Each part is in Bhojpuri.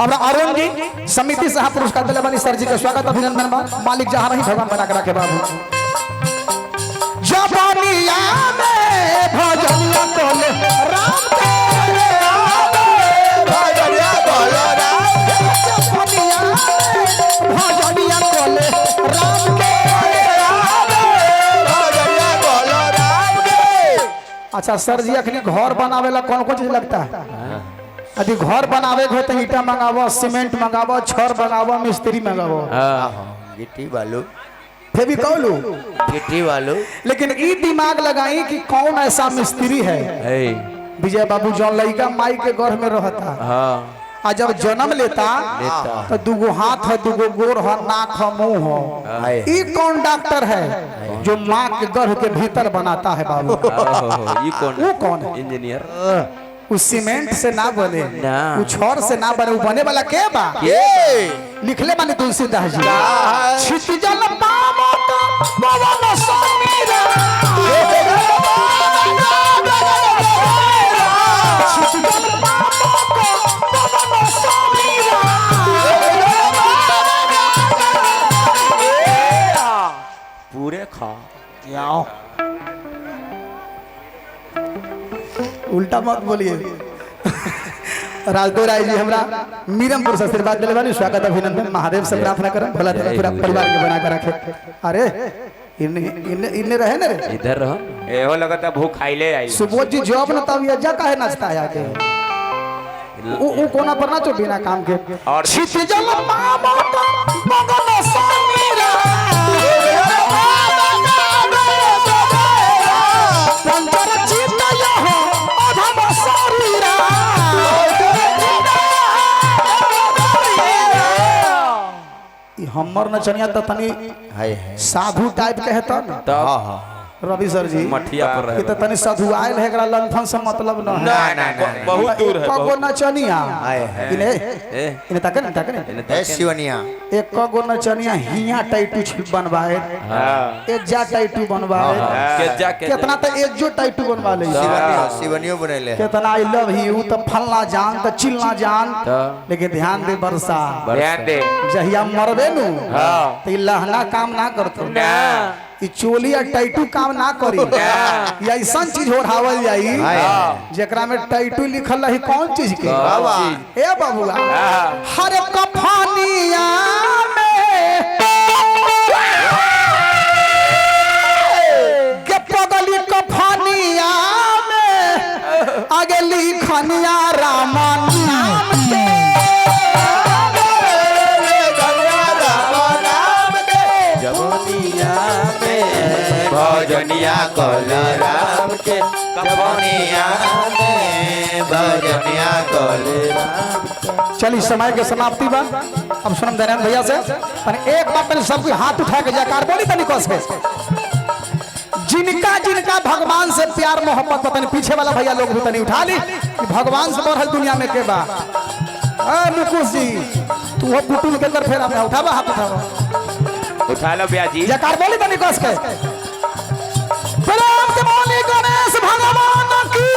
अब अरुण जी समिति से पुरस्कार दिले वाली सर जी का स्वागत अभिनंदन मालिक जहाँ रही भगवान बना के रखे बाबू। जवानिया में भजनिया कोले राम के भजनिया कोले राम जवानिया में भजनिया कोले राम के भजनिया कोले राम के। अच्छा सर जी अखनी घर बनावे ला कौन कौन चीज लगता है? यदि घर बनावे हो तो ईटा मंगावो, सीमेंट मंगावो, छड़ मंगावो, मिस्त्री मंगावो, गिट्टी बालू, फेविकॉल, गिट्टी बालू। लेकिन ये दिमाग लगाई कि कौन ऐसा मिस्त्री है विजय बाबू जो लड़का माई के गर्भ में रहता और जब जन्म लेता तो दुगो हाथ है, दुगो गोर है, नाक है, मुंह है। ये कौन डॉक्टर है जो माँ के गर्भ के भीतर बनाता है बाबू? वो कौन है? इंजीनियर। उस सीमेंट से ना बने, उस छड़ से ना बने, वो बने वाला के बा? लिखले माने तुलसीदास जी छितजल पामत पवन समीरा छितजल पामत पवन समीरा। पूरे खा उल्टा मत बोलिए। राजदो राय जी हमरा मीरमपुर से आशीर्वाद दिले वाली स्वागत अभिनंदन महादेव से प्रार्थना करम भला तेरा पूरा परिवार के बना के रखे। अरे इन्ने रहे ना इधर रहो एहो लगता भूख खाइले आई सुबोध जी जॉब न तब ये जा काहे नाचता है आके वो कोना पर नाचो बिना काम के। और छितजल पामत मगन समीरा पंचर चित यहो अधम शरीरा। हमर नचनिया त तनी साधु टाइप के है तब रवि सर जी मठिया पर रहे त तनी साधु आयल है एकरा लंथन से मतलब न है। ना बहुत दूर है। कगो नचनिया इने इने तकन ए शिवनिया एक कगो नचनिया हिया टैटू बनवाए, एक जा टैटू बनवाए, कितना त एक जो टैटू बनवा ले शिवनियो बनैले कितना आई लव यू त फलना जान त चिलना जान। लेकिन ध्यान दे वर्षा, ध्यान दे जहिया मरबे नु त लहना काम ना करतो ना ई चोली या टैटू काम ना करी या ऐसा चीज ओढ़ावल जाई जेकरा में टैटू लिखल रही कौन चीज के ए बाबूआ हर कफनिया में के पगली कफनिया में आगे लिखनिया राम नाम के भजनिया कल राम के जवनिया में भजनिया कल राम। चलिए समय के समाप्ति बा। अब सुनम दयानंद भैया से एक बार पहले सब हाथ उठा के जयकार बोली तनी कस के। जिनका जिनका भगवान से प्यार मोहब्बत पता पीछे वाला भैया लोग भी तनी उठा ली कि भगवान से बढ़ल दुनिया में के बा। मुकुश जी तू हो पुटुल के कर फेर अपना उठावा हाथ उठावा उठा लो ब्याह जी जयकार बोली तनी कस के। प्रणाम के बोली गणेश भगवान की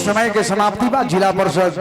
समय के समाप्ति बाद जिला परिषद